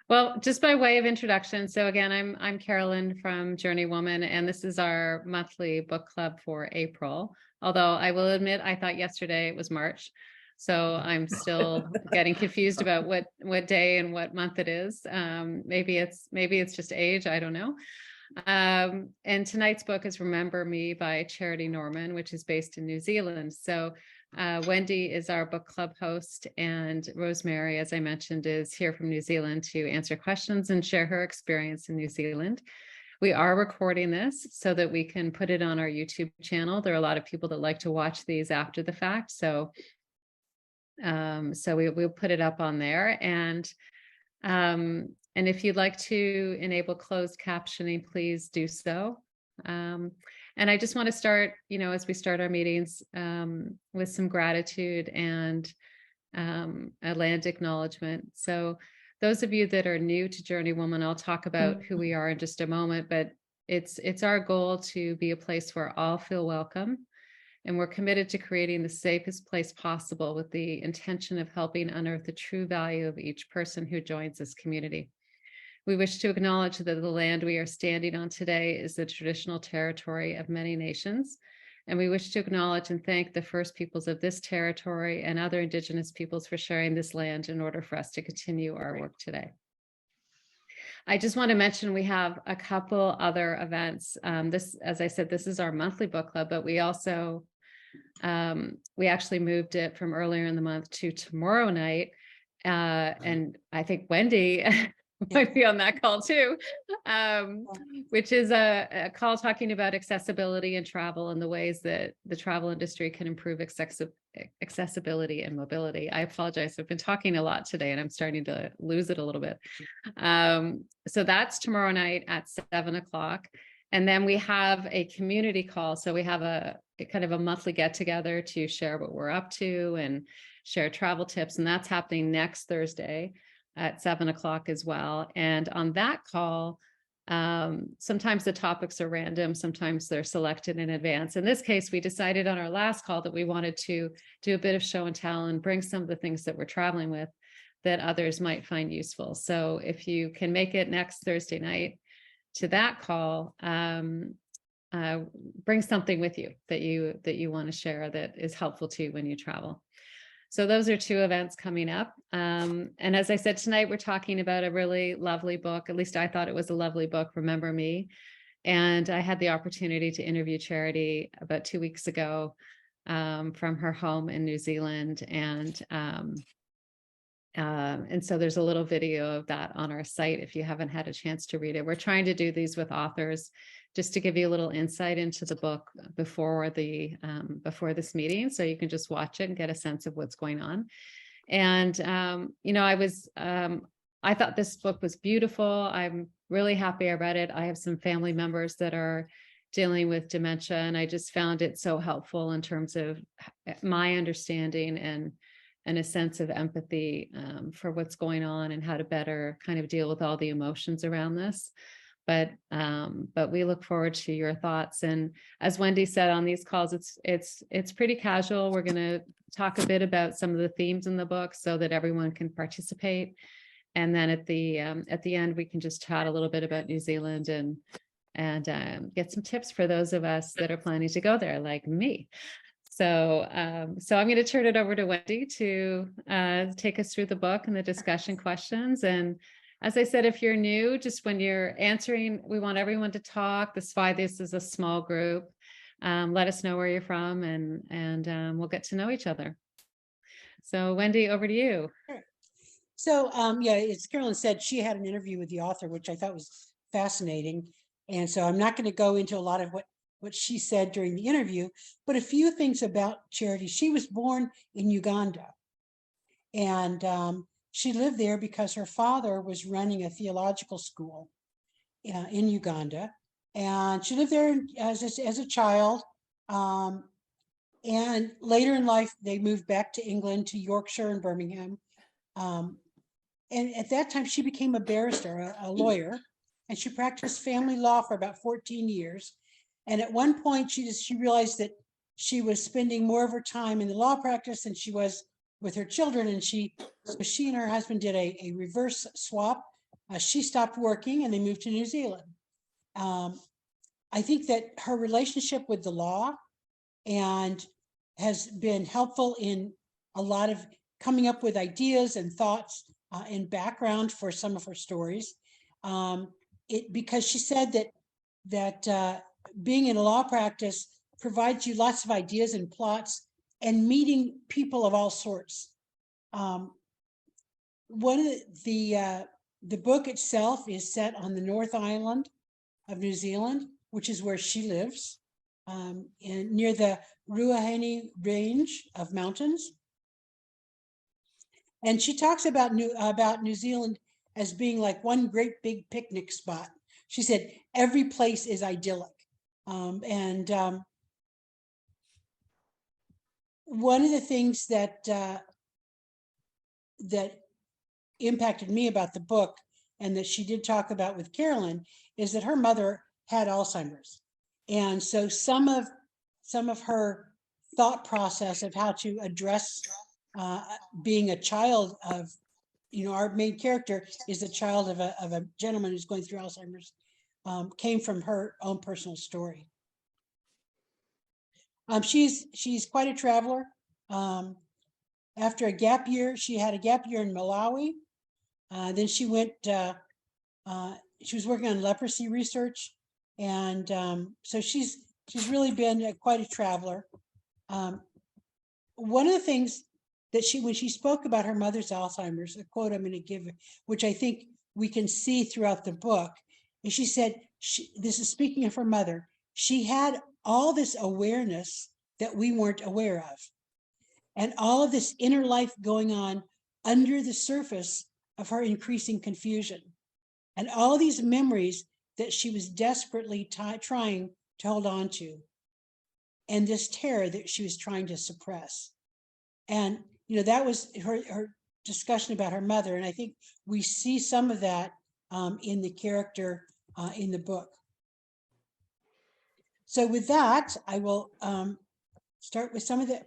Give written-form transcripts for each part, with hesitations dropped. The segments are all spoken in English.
Well, just by way of introduction, so again, I'm Carolyn from JourneyWoman, and this is our monthly book club for April. Although I will admit, I thought yesterday it was March, so I'm still getting confused about what day and what month it is. Maybe it's just age, I don't know. And tonight's book is Remember Me by Charity Norman, which is based in New Zealand. So Wendy is our book club host, and Rosemary, as I mentioned, is here from New Zealand to answer questions and share her experience in New Zealand. We are recording this so that we can put it on our YouTube channel. There are a lot of people that like to watch these after the fact. So we'll put it up on there. And if you'd like to enable closed captioning, please do so. And I just want to start, as we start our meetings, with some gratitude and a land acknowledgement. So those of you that are new to JourneyWoman, I'll talk about who we are in just a moment, but it's our goal to be a place where all feel welcome. And we're committed to creating the safest place possible with the intention of helping unearth the true value of each person who joins this community. We wish to acknowledge that the land we are standing on today is the traditional territory of many nations, and we wish to acknowledge and thank the first peoples of this territory and other Indigenous peoples for sharing this land in order for us to continue our work today. I just want to mention we have a couple other events. As I said, this is our monthly book club, but we also, we actually moved it from earlier in the month to tomorrow night. And I think Wendy might be on that call too, which is a call talking about accessibility and travel and the ways that the travel industry can improve accessibility and mobility. I apologize. I've been talking a lot today and I'm starting to lose it a little bit. So that's tomorrow night at 7 o'clock. And then we have a community call. So we have a kind of a monthly get together to share what we're up to and share travel tips. And that's happening next Thursday at 7 o'clock as well. And on that call, sometimes the topics are random, sometimes they're selected in advance. In this case, we decided on our last call that we wanted to do a bit of show and tell and bring some of the things that we're traveling with that others might find useful. So if you can make it next Thursday night to that call, bring something with you that you want to share that is helpful to you when you travel. So those are two events coming up. And as I said, tonight we're talking about a really lovely book. At least I thought it was a lovely book, Remember Me. And I had the opportunity to interview Charity about 2 weeks ago from her home in New Zealand. And so there's a little video of that on our site if you haven't had a chance to read it. We're trying to do these with authors just to give you a little insight into the book before this meeting, so you can just watch it and get a sense of what's going on. And I thought this book was beautiful. I'm really happy I read it. I have some family members that are dealing with dementia, and I just found it so helpful in terms of my understanding and a sense of empathy for what's going on and how to better kind of deal with all the emotions around this. But we look forward to your thoughts. And as Wendy said on these calls, it's pretty casual. We're going to talk a bit about some of the themes in the book so that everyone can participate. And then at the end, we can just chat a little bit about New Zealand and get some tips for those of us that are planning to go there, like me. So I'm going to turn it over to Wendy to take us through the book and the discussion questions. And as I said, if you're new, just when you're answering, we want everyone to talk. That's why this is a small group. Let us know where you're from, and we'll get to know each other. So Wendy, over to you. Sure. So as Carolyn said, she had an interview with the author, which I thought was fascinating. And so I'm not going to go into a lot of what she said during the interview, but a few things about Charity. She was born in Uganda, and she lived there because her father was running a theological school in Uganda, and she lived there as a child. And later in life, they moved back to England, to Yorkshire and Birmingham. And at that time, she became a barrister, a lawyer, and she practiced family law for about 14 years. And at one point, she realized that she was spending more of her time in the law practice than she was with her children. And so she and her husband did a reverse swap. she stopped working and they moved to New Zealand. I think that her relationship with the law and has been helpful in a lot of coming up with ideas and thoughts and background for some of her stories. Because she said that being in a law practice provides you lots of ideas and plots and meeting people of all sorts. One of the book itself is set on the North Island of New Zealand, which is where she lives, near the Ruahine Range of mountains. And she talks about New Zealand as being like one great big picnic spot. She said every place is idyllic. One of the things that that impacted me about the book, and that she did talk about with Carolyn, is that her mother had Alzheimer's. And so some of her thought process of how to address being a child of, our main character is the child of a gentleman who's going through Alzheimer's, came from her own personal story. She's quite a traveler. After a gap year, she had a gap year in Malawi. Then she went, she was working on leprosy research. And so she's really been quite a traveler. One of the things that when she spoke about her mother's Alzheimer's, a quote I'm going to give, which I think we can see throughout the book, and she said, this is speaking of her mother, she had all this awareness that we weren't aware of, and all of this inner life going on under the surface of her increasing confusion, and all these memories that she was desperately trying to hold on to, and this terror that she was trying to suppress. And that was her discussion about her mother, and I think we see some of that in the character in the book. So with that, I will start with some of the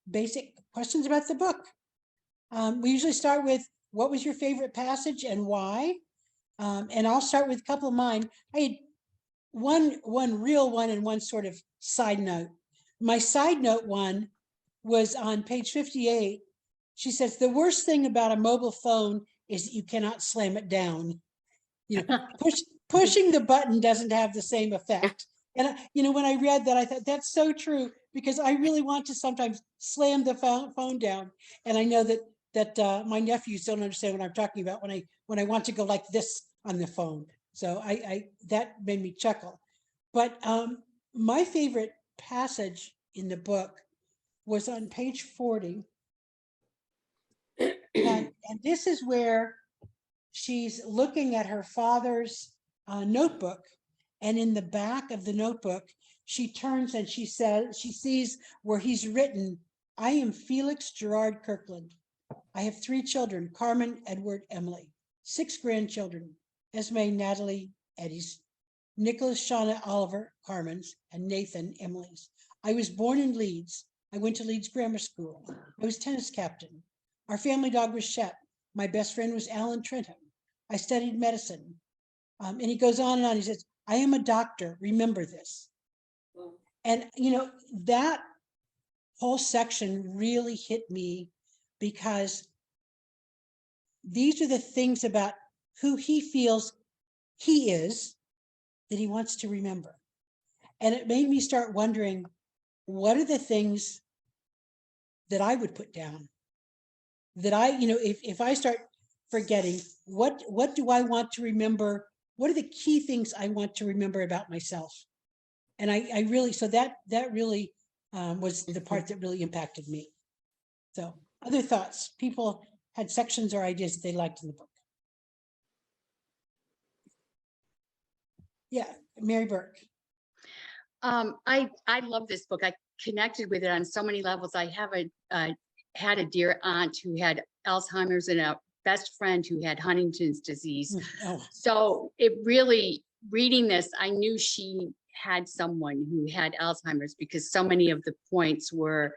basic questions about the book. We usually start with, what was your favorite passage and why? And I'll start with a couple of mine. I had one real one and one sort of side note. My side note one was on page 58. She says, the worst thing about a mobile phone is that you cannot slam it down. Pushing the button doesn't have the same effect. And when I read that, I thought that's so true, because I really want to sometimes slam the phone down. And I know that my nephews don't understand what I'm talking about when I want to go like this on the phone. So that made me chuckle. But my favorite passage in the book was on page 40. And this is where she's looking at her father's notebook. And in the back of the notebook, she turns and she sees where he's written, I am Felix Gerard Kirkland. I have 3 children, Carmen, Edward, Emily, 6 grandchildren, Esme, Natalie, Eddie's, Nicholas, Shauna, Oliver, Carmen's, and Nathan, Emily's. I was born in Leeds. I went to Leeds Grammar School. I was tennis captain. Our family dog was Shep. My best friend was Alan Trentham. I studied medicine. And he goes on and on. He says, I am a doctor. Remember this. And, that whole section really hit me, because these are the things about who he feels he is that he wants to remember. And it made me start wondering, what are the things that I would put down? That if I start forgetting, what do I want to remember? What are the key things I want to remember about myself? And I really, so that really was the part that really impacted me. So other thoughts, people had sections or ideas that they liked in the book. Yeah, Mary Burke. I love this book. I connected with it on so many levels. I have had a dear aunt who had Alzheimer's and a best friend who had Huntington's disease. Oh. So it really, reading this, I knew she had someone who had Alzheimer's, because so many of the points were,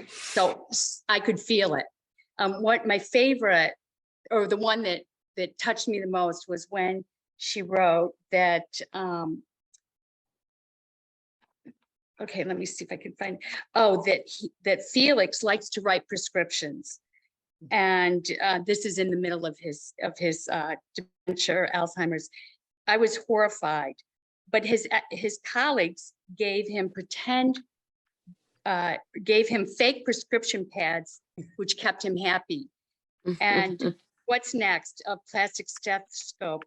so I could feel it. What my favorite or the one that touched me the most was when she wrote that, okay, let me see if I can find, that Felix likes to write prescriptions. And this is in the middle of his dementia or Alzheimer's. I was horrified, but his colleagues gave him fake prescription pads, which kept him happy. And what's next? A plastic stethoscope.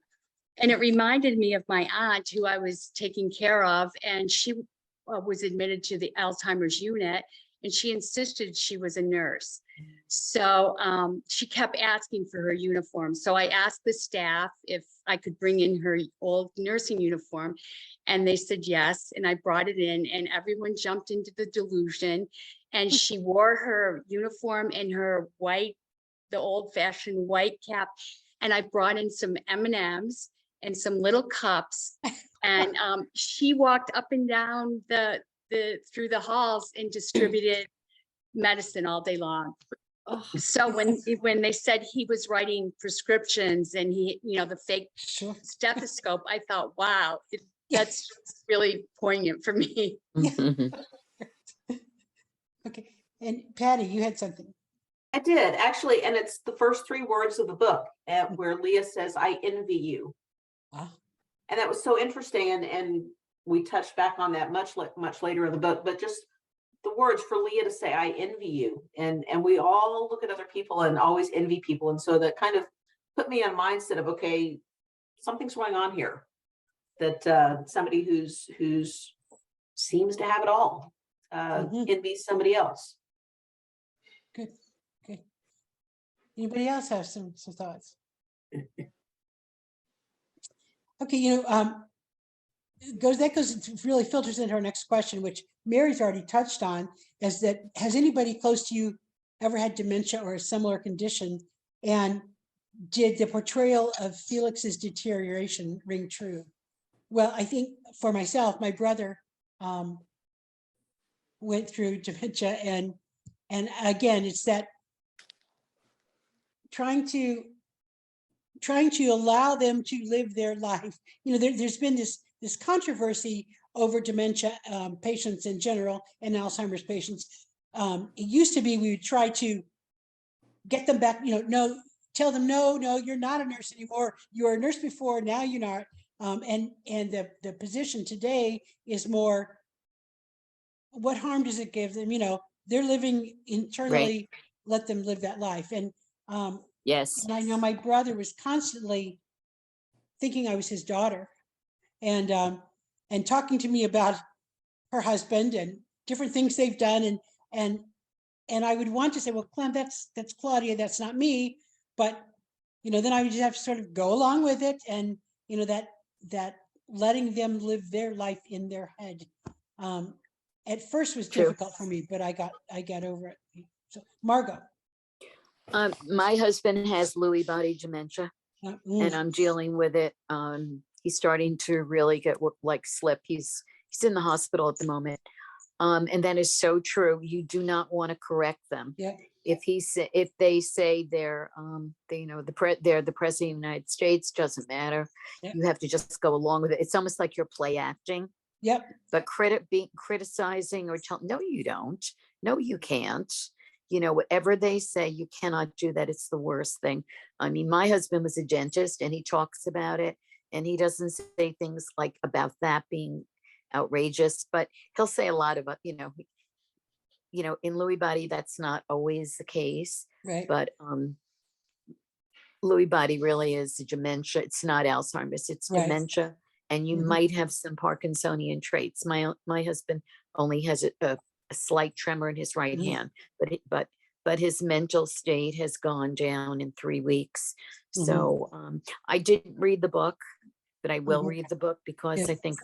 And it reminded me of my aunt who I was taking care of, and she was admitted to the Alzheimer's unit, and she insisted she was a nurse. So she kept asking for her uniform. So I asked the staff if I could bring in her old nursing uniform, and they said yes. And I brought it in, and everyone jumped into the delusion. And she wore her uniform and her white, the old-fashioned white cap. And I brought in some M&Ms and some little cups. And she walked up and down through the halls and distributed medicine all day long. Oh, So when they said he was writing prescriptions and he, the fake Sure. stethoscope, I thought, wow, Yeah. that's really poignant for me. Okay. And Patty, you had something. I did actually, and it's the first 3 words of the book, where Leah says, "I envy you," Ah, and that was so interesting. And we touched back on that much later in the book, but just the words for Leah to say, "I envy you," and we all look at other people and always envy people, and so that kind of put me on mindset of, okay, something's going on here. That somebody who's seems to have it all envies somebody else. good. Good. Anybody else have some thoughts? Okay, it really filters into our next question, which Mary's already touched on, is that has anybody close to you ever had dementia or a similar condition? And did the portrayal of Felix's deterioration ring true? Well, I think for myself, my brother went through dementia, and again, it's that trying to allow them to live their life. There's been this controversy over dementia patients in general and Alzheimer's patients. It used to be we would try to get them back, tell them, no, you're not a nurse anymore. You were a nurse before, now you're not. And the position today is more, what harm does it give them? They're living internally, let them live that life. And Yes. and I know my brother was constantly thinking I was his daughter, and talking to me about her husband and different things they've done, and I would want to say, well, Clem, that's Claudia, that's not me, but then I would just have to sort of go along with it, and that letting them live their life in their head at first was True. difficult for me, but I got over it. So Margot. My husband has Lewy body dementia, and I'm dealing with it. He's starting to really get slip. He's in the hospital at the moment. And that is so true. You do not want to correct them. Yeah. If they say they're the president of the United States, doesn't matter. Yep. You have to just go along with it. It's almost like you're play acting. Yep. But criticizing or telling, no, you don't. No, you can't. Whatever they say, you cannot do that. It's the worst thing. I mean, my husband was a dentist, and he talks about it, and he doesn't say things like about that being outrageous, but he'll say a lot about, in Lewy body, that's not always the case. Right. But Lewy body really is dementia. It's not Alzheimer's, it's Right. dementia. And you might have some Parkinsonian traits. My husband only has a slight tremor in his right hand, but his mental state has gone down in 3 weeks. So I didn't read the book, but I will read the book because Yeah. I think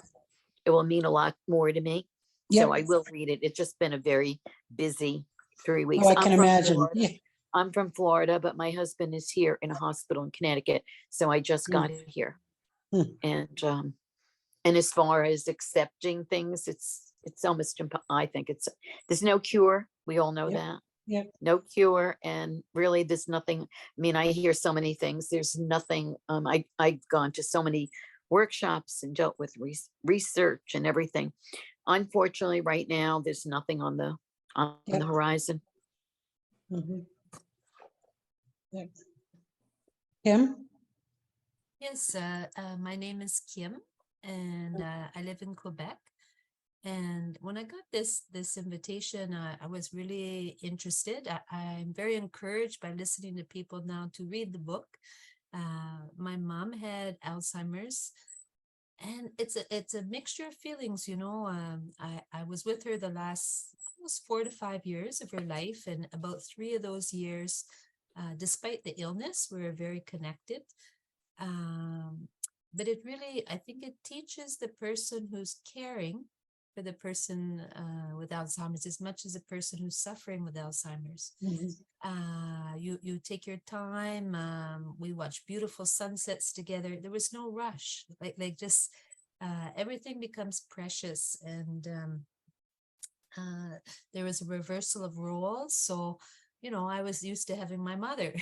it will mean a lot more to me. Yep. So I will read it. It's just been a very busy 3 weeks. Oh, I can I'm from imagine. Florida. Yeah. I'm from Florida, but my husband is here in a hospital in Connecticut. So I just got here. And as far as accepting things, it's almost I think there's no cure. We all know Yep. that. Yep. No cure, and really there's nothing. I mean, I hear so many things. There's nothing. I've gone to so many workshops and dealt with research and everything. Unfortunately, right now there's nothing on the Yep. horizon. Mhm. Yep. Kim? Yes, my name is Kim, and I live in Quebec. And when I got this invitation, I was really interested. I'm very encouraged by listening to people now to read the book. My mom had Alzheimer's, and it's a mixture of feelings, you know. I was with her the last almost 4 to 5 years of her life, and about 3 of those years, despite the illness, we were very connected. Um, but it really, I think it teaches the person who's caring for the person with Alzheimer's as much as the person who's suffering with Alzheimer's. Mhm. You take your time. We watch beautiful sunsets together. There was no rush. Like just everything becomes precious, and there was a reversal of roles. So, you know, I was used to having my mother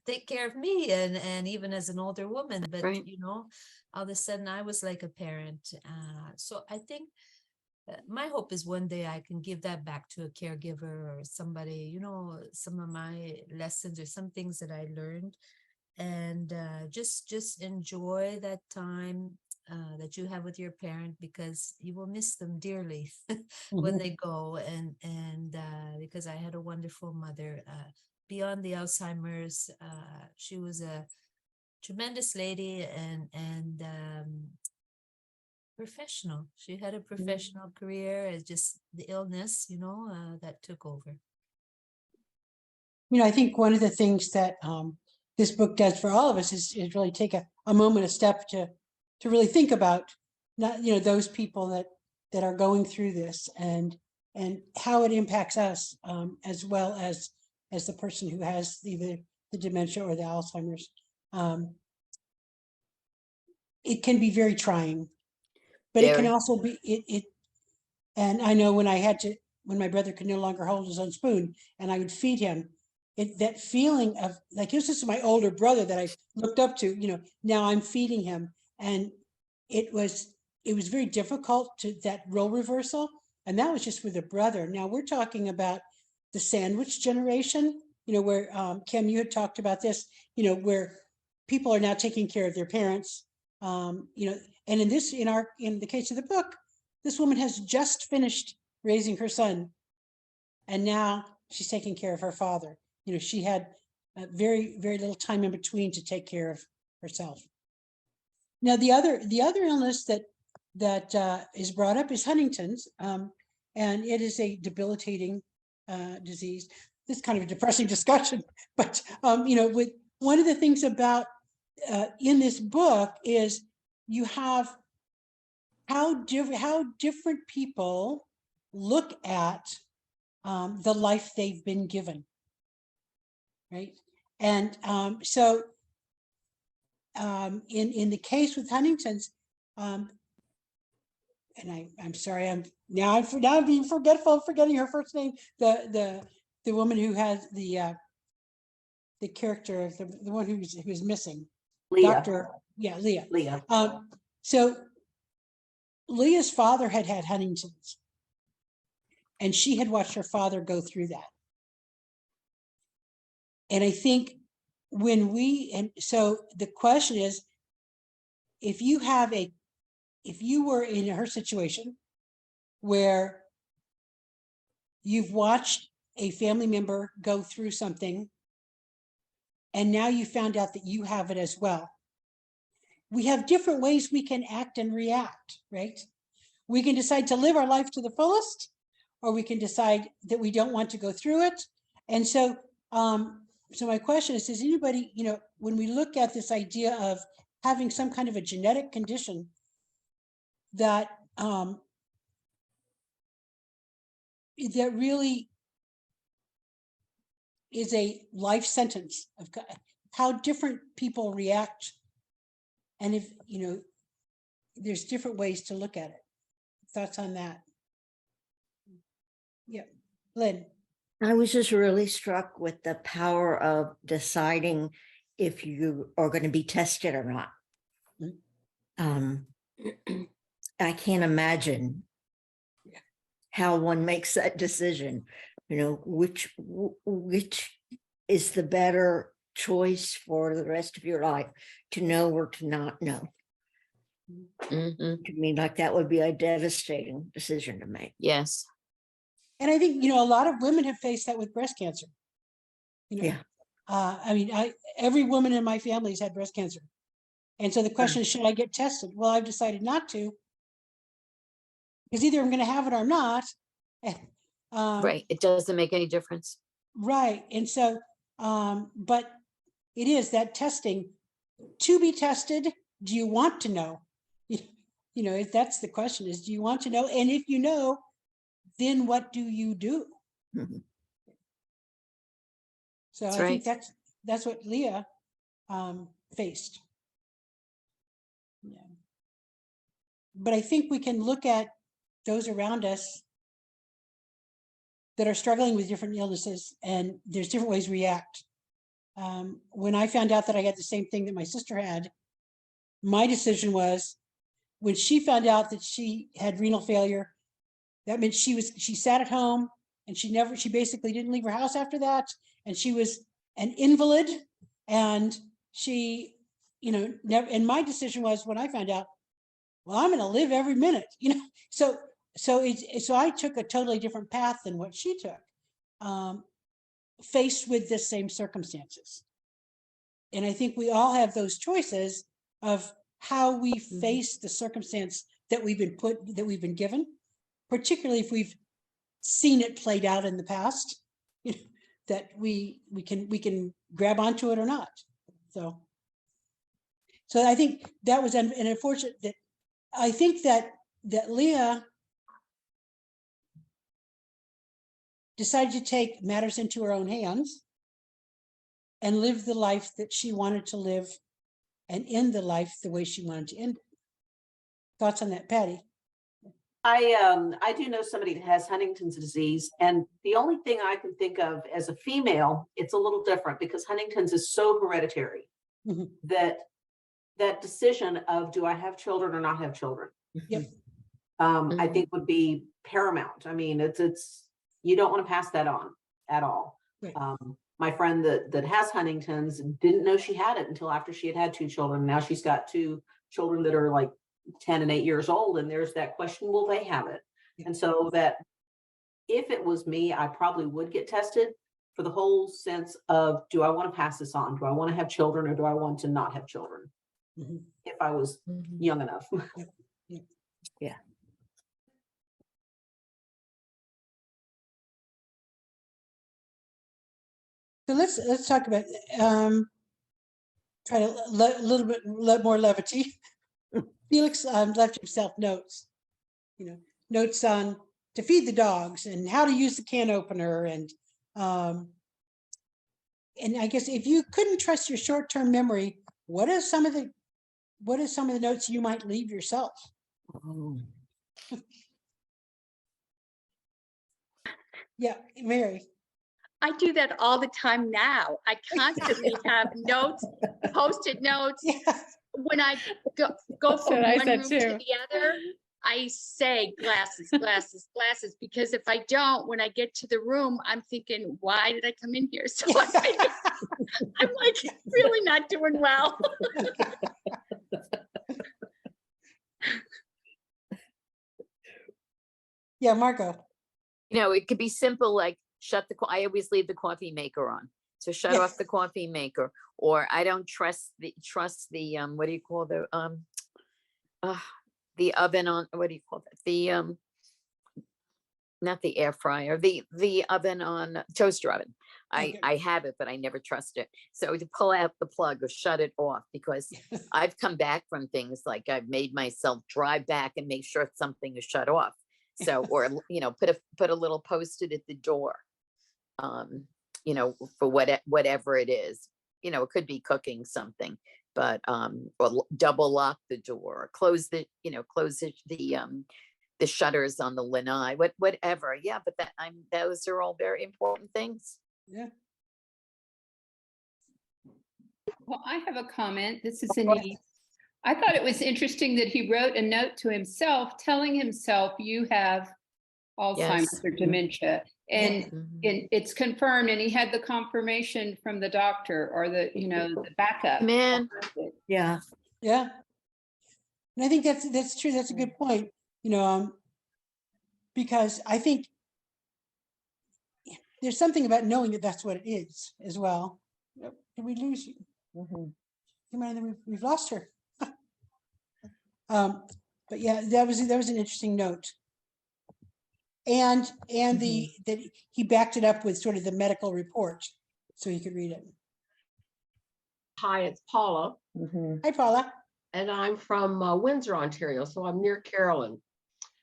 take care of me, and even as an older woman, but Right. you know, all of a sudden I was like a parent. So I think my hope is one day I can give that back to a caregiver or somebody, you know, some of my lessons or some things that I learned, and just enjoy that time that you have with your parent, because you will miss them dearly when Mhm. they go. And because I had a wonderful mother, beyond the Alzheimer's, she was a tremendous lady, and professional. She had a professional career. It's just the illness, you know, that took over. You know, I think one of the things that this book does for all of us is really take a moment, a step to really think about not, you know, those people that are going through this, and how it impacts us, as well as the person who has either the dementia or the Alzheimer's. It can be very trying, but it can Very. also be it. And I know when when my brother could no longer hold his own spoon and I would feed him, that feeling of like, this is my older brother that I looked up to, you know, now I'm feeding him. And it was very difficult to that role reversal. And that was just with a brother. Now we're talking about the sandwich generation, you know, where Kim, you had talked about this, you know, where people are now taking care of their parents. You know, and in the case of the book, this woman has just finished raising her son, and now she's taking care of her father. You know, she had very, very little time in between to take care of herself. Now, the other illness that is brought up is Huntington's, and it is a debilitating disease. This is kind of a depressing discussion, but you know, with one of the things about in this book is you have how different people look at the life they've been given, right? And so in the case with Huntington's, and I'm sorry, I'm being forgetful, forgetting her first name. The woman who has the character of the one who's missing, Leah. Dr. Yeah, Leah. Leah. So Leah's father had Huntington's, and she had watched her father go through that. And I think so the question is, if you were in her situation where you've watched a family member go through something, and now you found out that you have it as well, we have different ways we can act and react, right? We can decide to live our life to the fullest, or we can decide that we don't want to go through it. And so, so my question is, does anybody, you know, when we look at this idea of having some kind of a genetic condition that that really is a life sentence of how different people react, and if, you know, there's different ways to look at it. Thoughts on that? Yeah, Lynn. I was just really struck with the power of deciding if you are going to be tested or not. Um, I can't imagine how one makes that decision. You know, which is the better choice for the rest of your life, to know or to not know. Mhm. To me, like that would be a devastating decision to make. Yes. And I think, a lot of women have faced that with breast cancer. Yeah. I mean, every woman in my family has had breast cancer. And so the question is, should I get tested? Well, I've decided not to, because either I'm going to have it or not. Right. It doesn't make any difference. Right. And so, but it is that testing, to be tested. Do you want to know? If that's the question, is, do you want to know? And if you know, then what do you do? Mhm. So That's I think right. that's what Leah faced. Yeah. But I think we can look at those around us that are struggling with different illnesses, and there's different ways to react. When I found out that I had the same thing that my sister had, my decision was, when she found out that she had renal failure, that meant she sat at home, and she basically didn't leave her house after that. And she was an invalid, and she, never, and my decision was, when I found out, well, I'm going to live every minute, so I took a totally different path than what she took, faced with the same circumstances. And I think we all have those choices of how we face the circumstance that we've been given, particularly if we've seen it played out in the past, that we can grab onto it or not. So I think that was an unfortunate, that I think that Leah decided to take matters into her own hands and live the life that she wanted to live, and end the life the way she wanted to end it. Thoughts on that, Patty? I do know somebody that has Huntington's disease, and the only thing I can think of as a female, it's a little different, because Huntington's is so hereditary. Mhm. that decision of, do I have children or not have children? Yep. I think would be paramount. I mean, it's you don't want to pass that on at all. Right. My friend that has Huntington's didn't know she had it until after she had 2 children. Now she's got 2 children that are like 10 and 8 years old, and there's that question, will they have it? Yeah. And so that, if it was me, I probably would get tested, for the whole sense of, do I want to pass this on? Do I want to have children, or do I want to not have children? Mhm. If I was young enough. Yeah. So let's talk about try to little bit more levity. Felix left himself notes, notes on to feed the dogs and how to use the can opener, and I guess if you couldn't trust your short-term memory, what are some of the notes you might leave yourself? Oh. Yeah, Mary. I do that all the time now. I constantly have notes, Post-it notes. Yeah. When I go from what I one said room too. to the other, I say glasses, glasses, glasses, because if I don't, when I get to the room, I'm thinking, why did I come in here? So I'm like really not doing well. Yeah, Marco. It could be simple, like I always leave the coffee maker on. So shut off the coffee maker, or I don't trust the what do you call the oven on, what do you call that? The not the air fryer, the oven on toaster oven. Okay. I have it, but I never trust it. So to pull out the plug or shut it off, because I've come back from things like I've made myself drive back and make sure something is shut off. So, or, put a little Post-it at the door, for whatever it is, it could be cooking something, but, or double lock the door, or close the the shutters on the lanai, whatever. Yeah, but those are all very important things. Yeah. Well, I have a comment. This is Anise. I thought it was interesting that he wrote a note to himself telling himself you have Alzheimer's or dementia. And it's confirmed, and he had the confirmation from the doctor or the backup. Man. Yeah. Yeah. And I think that's true. That's a good point. Because I think there's something about knowing that that's what it is as well. Did we lose you? We've lost her. But yeah, that was an interesting note. And that he backed it up with sort of the medical report so he could read it. Hi, it's Paula. Hi, Paula. And I'm from Windsor, Ontario, so I'm near Carolyn.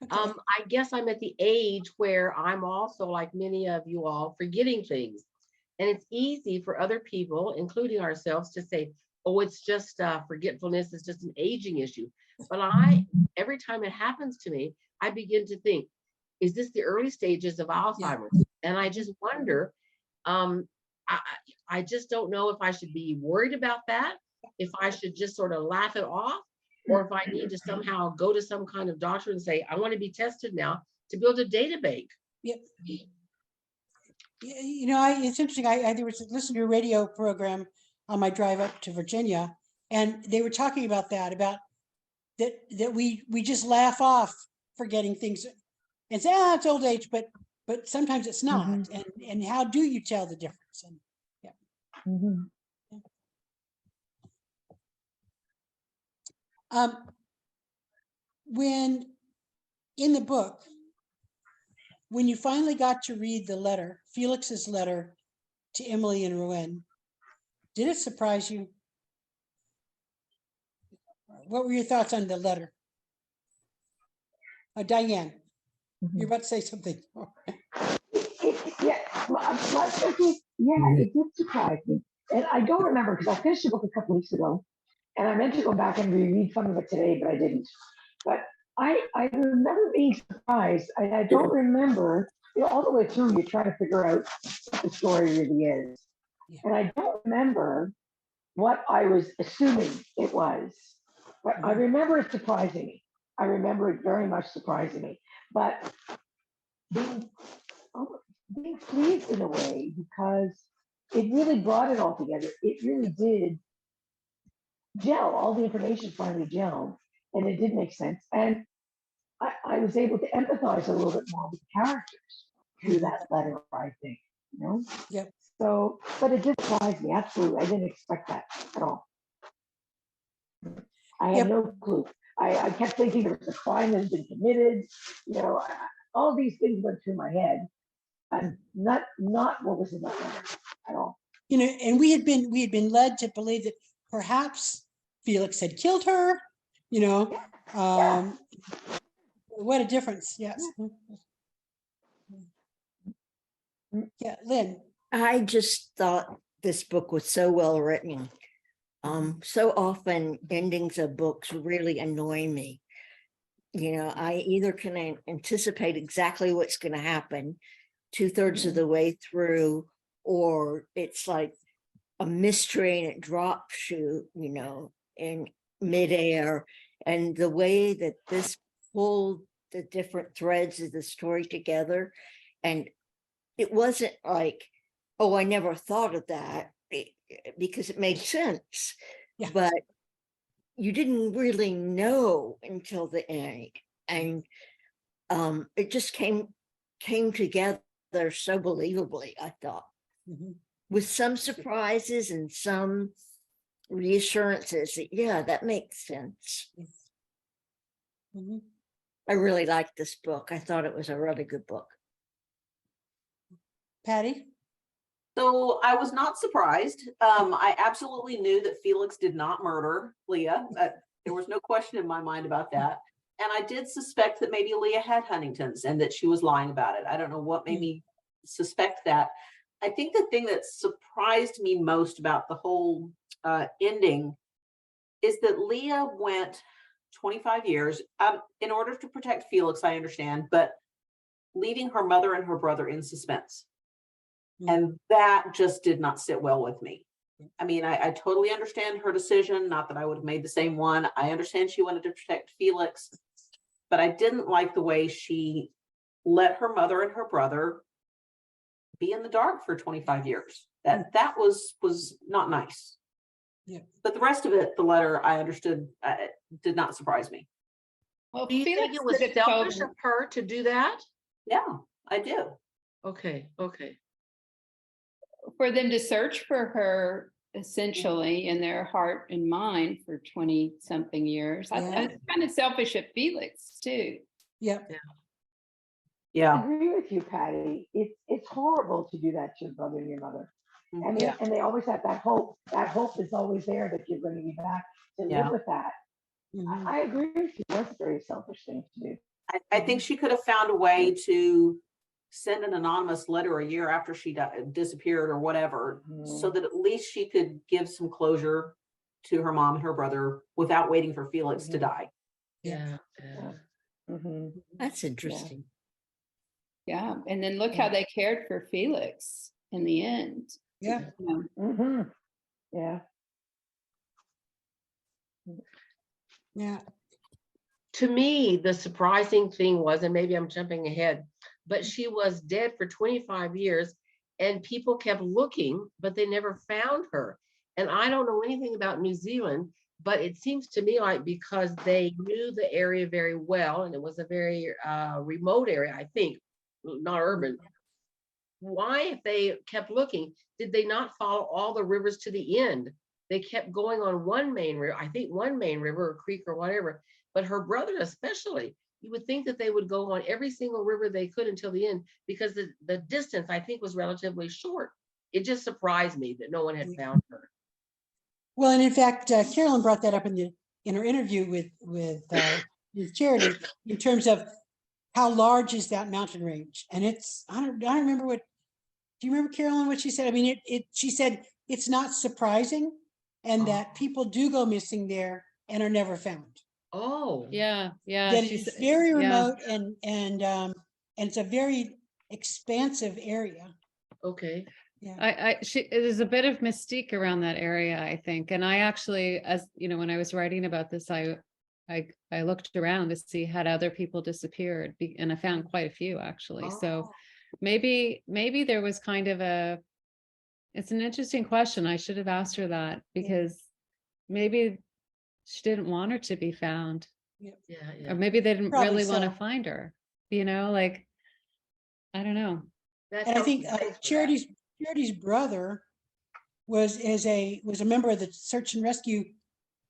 Okay. I guess I'm at the age where I'm also, like many of you all, forgetting things. And it's easy for other people, including ourselves, to say, oh, it's just forgetfulness, it's just an aging issue. But every time it happens to me, I begin to think, is this the early stages of Alzheimer's? Yeah. And I just wonder, I just don't know if I should be worried about that, if I should just sort of laugh it off, or if I need to somehow go to some kind of doctor and say, I want to be tested now to build a data bank. Yep. It's interesting. I was listening to a radio program on my drive up to Virginia, and they were talking about that we just laugh off forgetting things and say, it's old age, but sometimes it's not. And how do you tell the difference? And when in the book, when you finally got to read the letter, Felix's letter to Emily and Rouen, did it surprise you? What were your thoughts on the letter? Diane, you're about to say something. It did surprise me. And I don't remember, because I finished the book a couple weeks ago, and I meant to go back and reread some of it today, but I didn't. But I remember being surprised. I don't remember, all the way through, you're trying to figure out what the story really is. Yeah. And I don't remember what I was assuming it was, but I remember it surprising me. I remember it very much surprising me, but being pleased in a way, because it really brought it all together. It really did gel. All the information finally gelled, and it did make sense. And I was able to empathize a little bit more with the characters through that letter, I think, Yep. So, but it did surprise me, absolutely. I didn't expect that at all. I had no clue. I kept thinking there was a crime that had been committed. All these things went through my head, and not what was in that letter at all. And we had been led to believe that perhaps Felix had killed her. What a difference! Yes. Yeah, Lynn. I just thought this book was so well written. So often endings of books really annoy me. I either can anticipate exactly what's going to happen 2/3 of the way through, or it's like a mystery and it drops you, in midair. And the way that this pulled the different threads of the story together, and it wasn't like, oh, I never thought of that, because it made sense. Yeah. But you didn't really know until the end. And it just came together so believably, I thought, with some surprises and some reassurances that, yeah, that makes sense. I really liked this book. I thought it was a really good book. Patty? So I was not surprised. I absolutely knew that Felix did not murder Leah. There was no question in my mind about that. And I did suspect that maybe Leah had Huntington's and that she was lying about it. I don't know what made me suspect that. I think the thing that surprised me most about the whole ending is that Leah went 25 years, in order to protect Felix, I understand, but leaving her mother and her brother in suspense. And that just did not sit well with me. I mean, I totally understand her decision, not that I would have made the same one. I understand she wanted to protect Felix, but I didn't like the way she let her mother and her brother be in the dark for 25 years. That was not nice. Yeah. But the rest of it, the letter, I understood, did not surprise me. Well, Do you think Felix it was could have told selfish of her to do that? Yeah, I do. Okay, okay. for them to search for her essentially in their heart and mind for 20 something years. Yeah. It's kind of selfish of Felix too. Yeah. I Yeah. agree with you, Patty. It's horrible to do that to your brother and your mother. And Yeah. they always have that hope. That hope is always there that you're going to be back to Yeah. live with that. Mhm. I agree with you. That's a very selfish thing to do. I think she could have found a way to send an anonymous letter a year after she disappeared or whatever, so that at least she could give some closure to her mom and her brother without waiting for Felix to die. Yeah. That's interesting. Yeah. And then look how they cared for Felix in the end. Yeah. You know, Yeah. Yeah. To me, the surprising thing was, and maybe I'm jumping ahead, but she was dead for 25 years and people kept looking, but they never found her. And I don't know anything about New Zealand, but it seems to me like because they knew the area very well and it was a very remote area, I think, not urban. Why, if they kept looking, did they not follow all the rivers to the end? They kept going on one main river, I think one main river or creek or whatever, but her brother especially, you would think that they would go on every single river they could until the end, because the distance I think was relatively short. It just surprised me that no one had found her. Well, and in fact, Carolyn brought that up in her interview with Charity, in terms of how large is that mountain range, and it's I don't remember what. Do you remember, Carolyn, what she said? I mean, she said it's not surprising, and that people do go missing there and are never found. Oh, Yeah, yeah. That she's- it's very yeah. remote and it's a very expansive area. okay. Yeah. There's a bit of mystique around that area, I think. And I actually, as you know, when I was writing about this, I looked around to see had other people disappeared, and I found quite a few actually. So maybe there was kind of it's an interesting question. I should have asked her that, because maybe she didn't want her to be found, Yeah. or maybe they didn't Probably really want to so. find her, you know, like, I don't know. That And I helps think me face for that. Charity's brother was a member of the search and rescue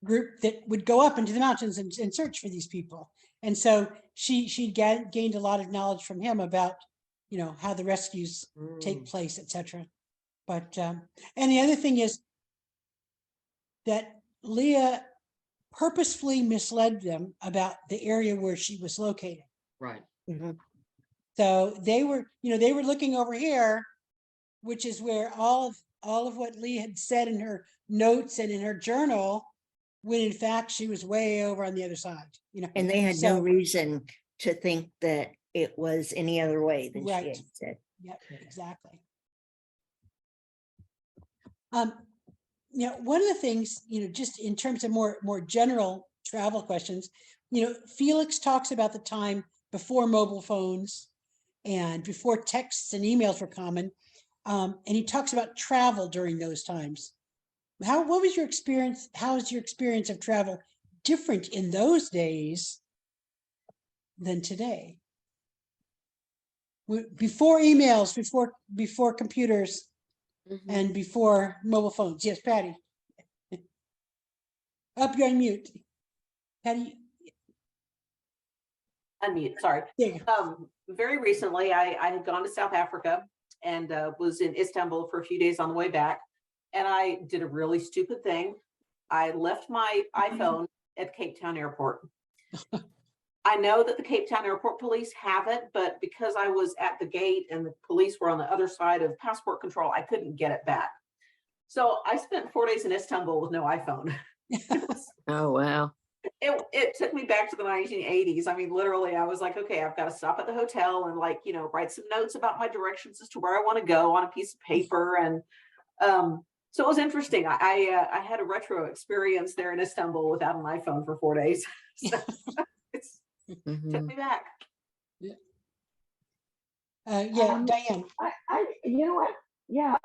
group that would go up into the mountains and search for these people. And so she gained a lot of knowledge from him about, you know, how the rescues take place, etc. But and the other thing is that Leah purposefully misled them about the area where she was located. Right. So they were looking over here, which is where all of what Lee had said in her notes and in her journal, when in fact she was way over on the other side, you know. And they had no So- reason to think that it was any other way than she Right. had said. Yep, exactly. You know, one of the things, you know, just in terms of more general travel questions, you know, Felix talks about the time before mobile phones and before texts and emails were common. And he talks about travel during those times. What was your experience? How is your experience of travel different in those days than today? Before emails, before computers, and before mobile phones. Yes, Patty. Up, you're on mute. Patty. Unmute, sorry. There you go. Very recently, I had gone to South Africa and was in Istanbul for a few days on the way back. And I did a really stupid thing. I left my iPhone at Cape Town Airport. I know that the Cape Town Airport police have it, but because I was at the gate and the police were on the other side of passport control, I couldn't get it back. So I spent 4 days in Istanbul with no iPhone. Oh, wow. It took me back to the 1980s. I mean, literally, I was like, okay, I've got to stop at the hotel and like, write some notes about my directions as to where I want to go on a piece of paper. And so it was interesting. I had a retro experience there in Istanbul without an iPhone for 4 days. So it took me back. Diane. You know what? Yeah,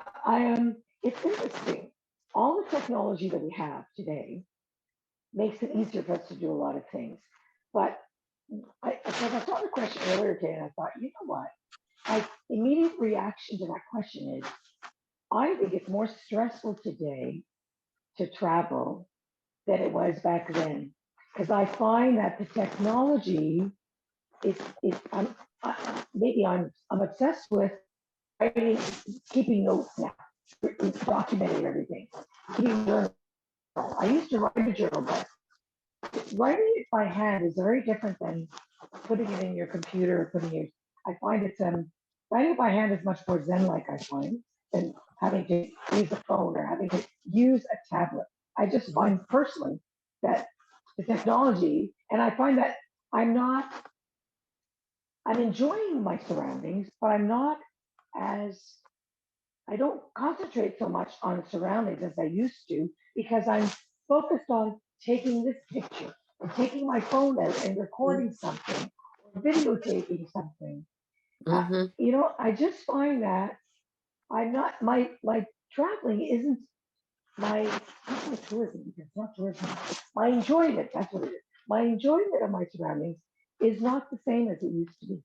it's interesting. All the technology that we have today makes it easier for us to do a lot of things. But I saw the question earlier today, and I thought, you know what? My immediate reaction to that question is, I think it's more stressful today to travel than it was back then, because I find that the technology is maybe I'm obsessed with writing, keeping notes now, documenting everything, keeping journal. I used to write a journal, but writing it by hand is very different than putting it in your computer, I find it's writing it by hand is much more zen-like, I find, than having to use a phone or having to use a tablet. I just find personally that the technology, and I find that I'm enjoying my surroundings, but I don't concentrate so much on surroundings as I used to, because I'm focused on taking this picture and taking my phone out and recording something or videotaping something. I just find that I'm not, my traveling isn't my tourism, because it's not tourism. My enjoyment, that's what it is. My enjoyment of my surroundings is not the same as it used to be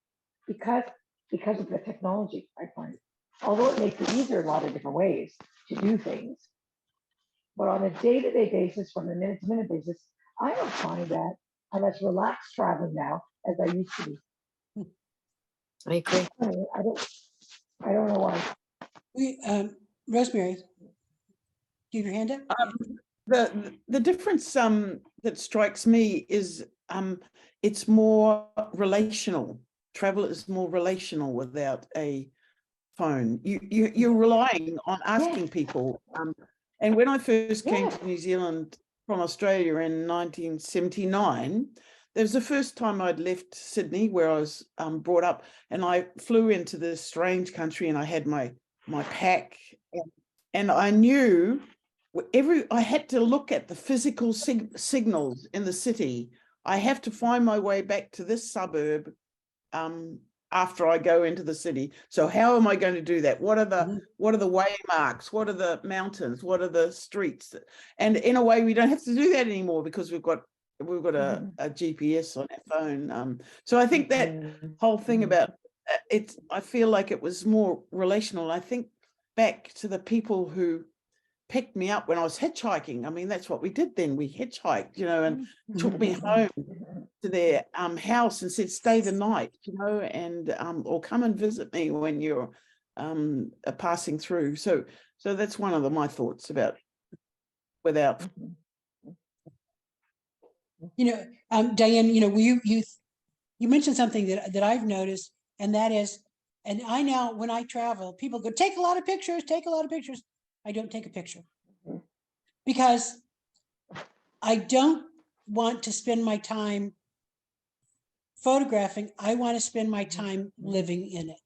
because of the technology, I find. Although it makes it easier in a lot of different ways to do things. But on a day-to-day basis, from a minute-to-minute basis, I don't find that I'm as relaxed traveling now as I used to be. I agree. I don't know why. Rosemary, do you have your hand up? The difference that strikes me is it's more relational. Travel is more relational without a phone. You're relying on asking people. And when I first came to New Zealand from Australia in 1979, that was the first time I'd left Sydney, where I was brought up, and I flew into this strange country, and I had my pack, and I knew I had to look at the physical signals in the city. I have to find my way back to this suburb after I go into the city. So how am I going to do that? What are the waymarks? What are the mountains? What are the streets? And in a way, we don't have to do that anymore because we've got a GPS on our phone. So I think that whole thing about I feel like it was more relational. I think back to the people who picked me up when I was hitchhiking. I mean, that's what we did then. We hitchhiked, and took me home to their house and said, stay the night, and or come and visit me when you're passing through. So that's one of my thoughts about without. Diane, you mentioned something that I've noticed, and that is, and I now, when I travel, people go, take a lot of pictures. I don't take a picture because I don't want to spend my time photographing. I want to spend my time living in it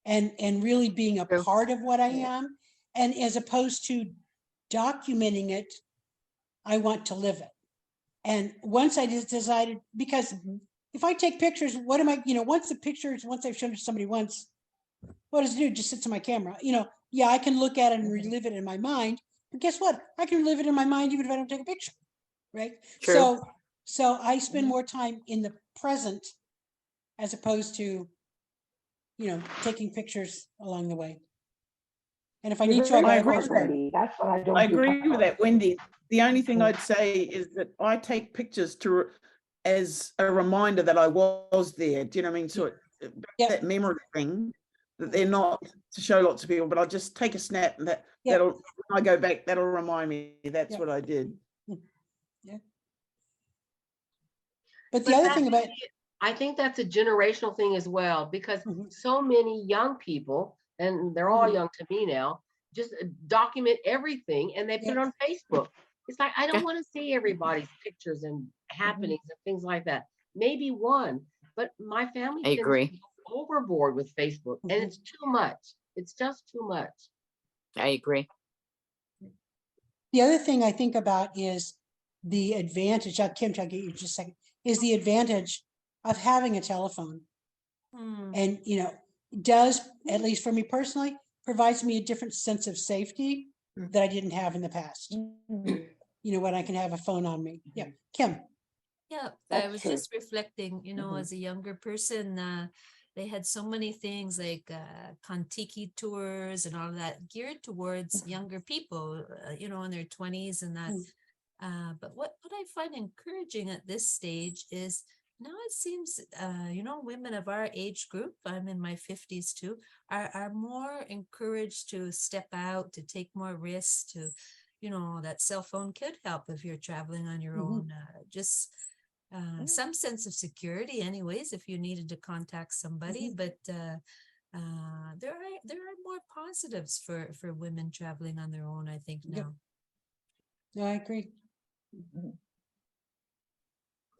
and really being a part of what I am. And as opposed to documenting it, I want to live it. And once I just decided, because if I take pictures, what am I, once I've shown it to somebody once, what does it do? It just sits on my camera. Yeah, I can look at it and relive it in my mind, but guess what? I can relive it in my mind even if I don't take a picture, right? True. So I spend more time in the present as opposed to, taking pictures along the way. And if I need to, I agree with that. That's what I don't. I agree with that, Wendy. The only thing I'd say is that I take pictures as a reminder that I was there. Do you know what I mean? So that memory thing, that they're not to show lots of people, but I'll just take a snap and that'll, when I go back, that'll remind me that's what I did. Yeah. But the other thing about, I think that's a generational thing as well, because so many young people, and they're all young to me now, just document everything and they put it on Facebook. It's like, I don't want to see everybody's pictures and happenings and things like that. Maybe one, but my family I tends to agree. go overboard with Facebook, and it's too much. It's just too much. I agree. The other thing I think about is the advantage, Kim, I'll get you just a second, is the advantage of having a telephone. And, you know, does, at least for me personally, provides me a different sense of safety that I didn't have in the past. You know, when I can have a phone on me. Yeah, Kim. Yeah, I That's was true. just reflecting, you know, as a younger person, they had so many things like Kontiki tours and all of that geared towards younger people, you know, in their 20s and that. But what I find encouraging at this stage is now it seems, you know, women of our age group, I'm in my 50s too, are more encouraged to step out, to take more risks, to, you know, that cell phone could help if you're traveling on your own, just some sense of security anyways, if you needed to contact somebody, but there are more positives for women traveling on their own, I think now. No, I agree.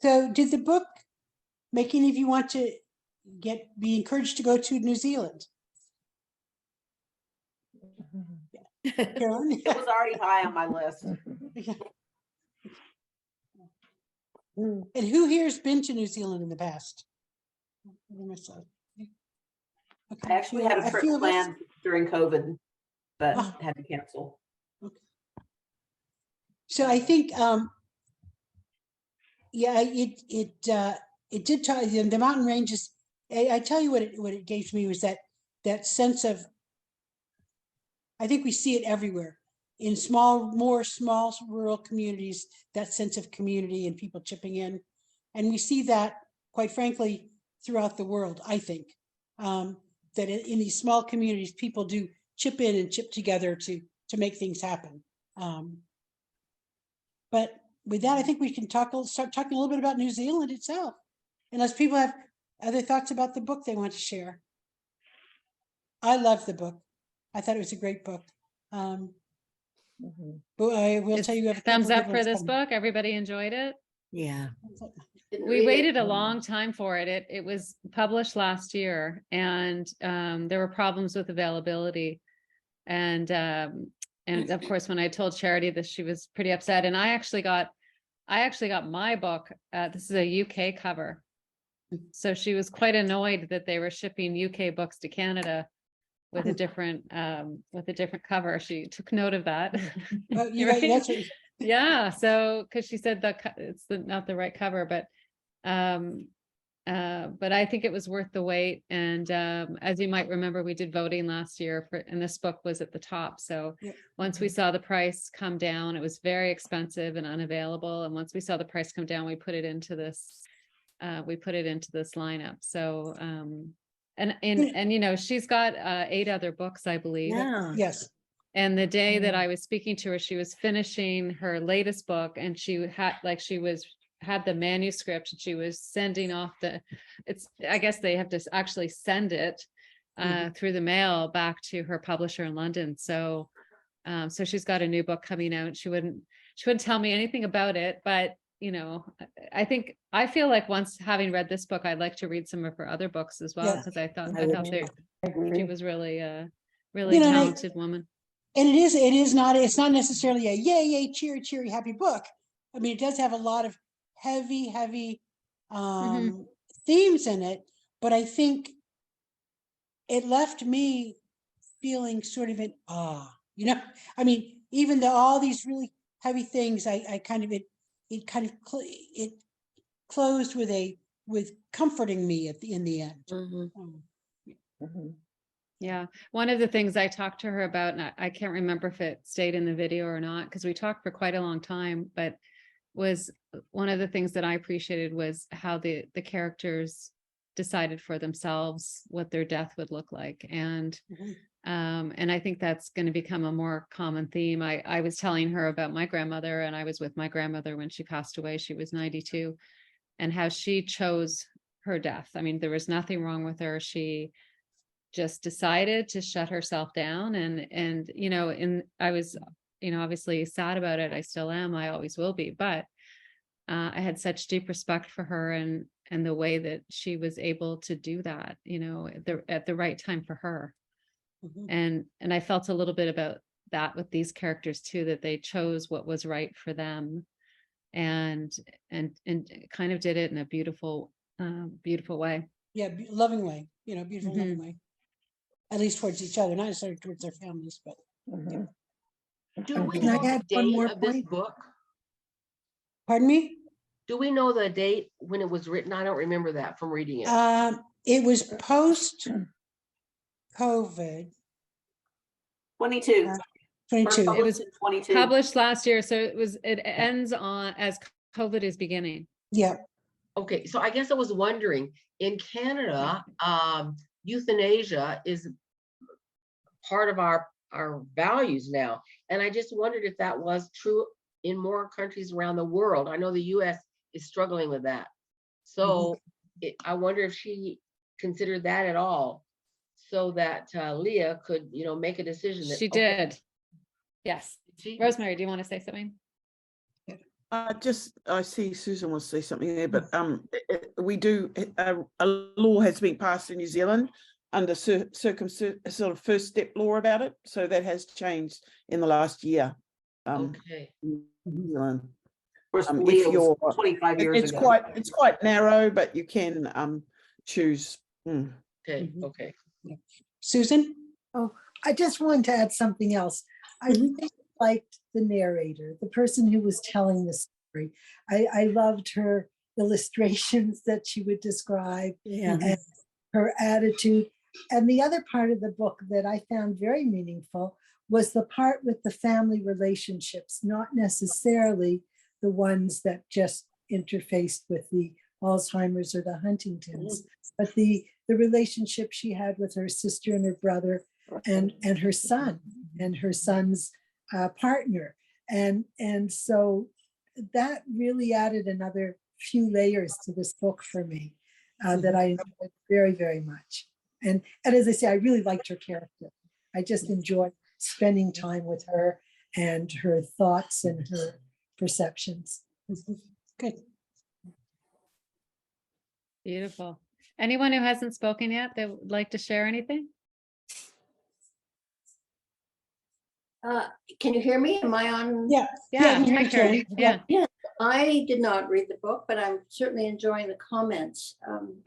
So did the book make any of you want to be encouraged to go to New Zealand? Carolyn? It was already high on my list. And who here's been to New Zealand in the past? I actually had a trip planned during COVID, but had to cancel. So I think, yeah, it did tell you the mountain ranges. I tell you what it gave me was that sense of, I think we see it everywhere in more small rural communities, that sense of community and people chipping in. And we see that, quite frankly, throughout the world, I think, that in these small communities, people do chip in and chip together to make things happen. But with that, I think we can start talking a little bit about New Zealand itself, unless people have other thoughts about the book they want to share. I love the book. I thought it was a great book. But I will tell you, we have a Thumbs couple up good for ones this coming. book. Everybody enjoyed it. Yeah. We waited a long time for it. It was published last year, and there were problems with availability. And of course, when I told Charity this, she was pretty upset. And I actually got my book. This is a UK cover, so she was quite annoyed that they were shipping UK books to Canada with a different cover. She took note of that. Oh, you right, that's what, Yeah, so because she said it's not the right cover, but I think it was worth the wait. And as you might remember, we did voting last year and this book was at the top. So once we saw the price come down, it was very expensive and unavailable. And once we saw the price come down, we put it into this lineup. So and you know, she's got 8 other books, I believe. Yeah. yes. And the day that I was speaking to her, she was finishing her latest book, and she had the manuscript, and she was sending off I guess they have to actually send it through the mail back to her publisher in London. So so she's got a new book coming out. She wouldn't tell me anything about it, but you know, I feel like once having read this book, I'd like to read some of her other books as well, because I thought she was really really talented woman. And it's not necessarily a yay, cheery, happy book. I mean, it does have a lot of heavy themes in it, but I think it left me feeling sort of you know, I mean, even though all these really heavy things, I kind of, it closed with comforting me in the end. Yeah. One of the things I talked to her about, and I can't remember if it stayed in the video or not, because we talked for quite a long time, but was one of the things that I appreciated was how the characters decided for themselves what their death would look like. And I think that's going to become a more common theme. I was telling her about my grandmother, and I was with my grandmother when she passed away. She was 92, and how she chose her death. I mean, there was nothing wrong with her. She just decided to shut herself down. And you know, I was you know, obviously sad about it. I still am. I always will be. But I had such deep respect for her and the way that she was able to do that, you know, at the right time for her. And I felt a little bit about that with these characters too, that they chose what was right for them and kind of did it in a beautiful way. Yeah, loving way, you know, beautiful loving way. At least towards each other, not necessarily towards their families, but. Yeah. Do we Can I know the add one date more of this point? book? Pardon me? Do we know the date when it was written? I don't remember that from reading it. It was post-COVID. 22. 22. It was 22. published last year, so it ends on as COVID is beginning. Yeah. Okay, so I guess I was wondering, in Canada, euthanasia is part of our values now. And I just wondered if that was true in more countries around the world. I know the US is struggling with that. So I wonder if she considered that at all, so that Leah could, you know, make a decision. That, She did. Yes. She, Rosemary, do you want to say something? I see Susan wants to say something there, but we do, a law has been passed in New Zealand under sort of first step law about it. So that has changed in the last year. okay. In New Zealand. If you're 25 years ago. It's quite narrow, but you can choose. Okay, okay. Yeah. Susan? Oh, I just wanted to add something else. I really liked the narrator, the person who was telling the story. I loved her illustrations that she would describe and her attitude. And the other part of the book that I found very meaningful was the part with the family relationships, not necessarily the ones that just interfaced with the Alzheimer's or the Huntington's, but the relationship she had with her sister and her brother and her son and her son's partner. And so that really added another few layers to this book for me that I enjoyed very, very much. And as I say, I really liked her character. I just enjoyed spending time with her and her thoughts and her perceptions. Good. Beautiful. Anyone who hasn't spoken yet that would like to share anything? Can you hear me? Am I on? Yeah. Yeah, Yeah, hi, Karen. Yeah. Yeah, I did not read the book, but I'm certainly enjoying the comments.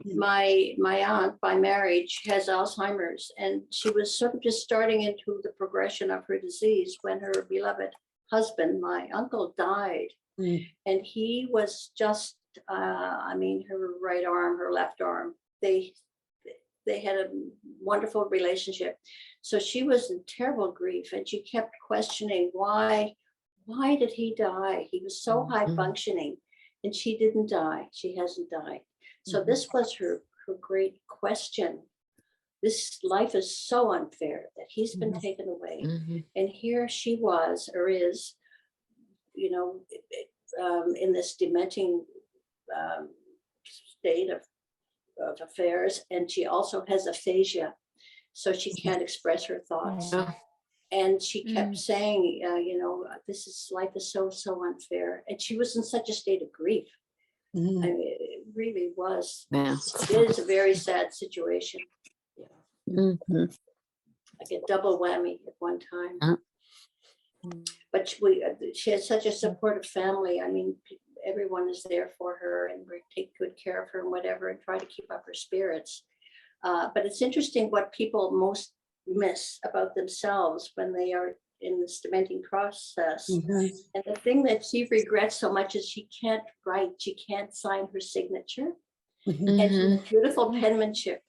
My aunt by marriage has Alzheimer's, and she was sort of just starting into the progression of her disease when her beloved husband, my uncle, died. And he was just, I mean, her right arm, her left arm, they had a wonderful relationship. So she was in terrible grief, and she kept questioning why did he die? He was so high functioning, and she didn't die. She hasn't died. So this was her great question. This life is so unfair that he's been taken away. And here she was, or is, you know, in this dementing state of affairs. And she also has aphasia, so she can't express her thoughts. And she kept saying, you know, life is so unfair. And she was in such a state of grief. I mean, it really was. It is a very sad situation. Like a double whammy at one time. But she had such a supportive family. I mean, everyone is there for her and we take good care of her and whatever, and try to keep up her spirits. But it's interesting what people most miss about themselves when they are in this dementing process. And the thing that she regrets so much is she can't write, she can't sign her signature. And she has beautiful penmanship.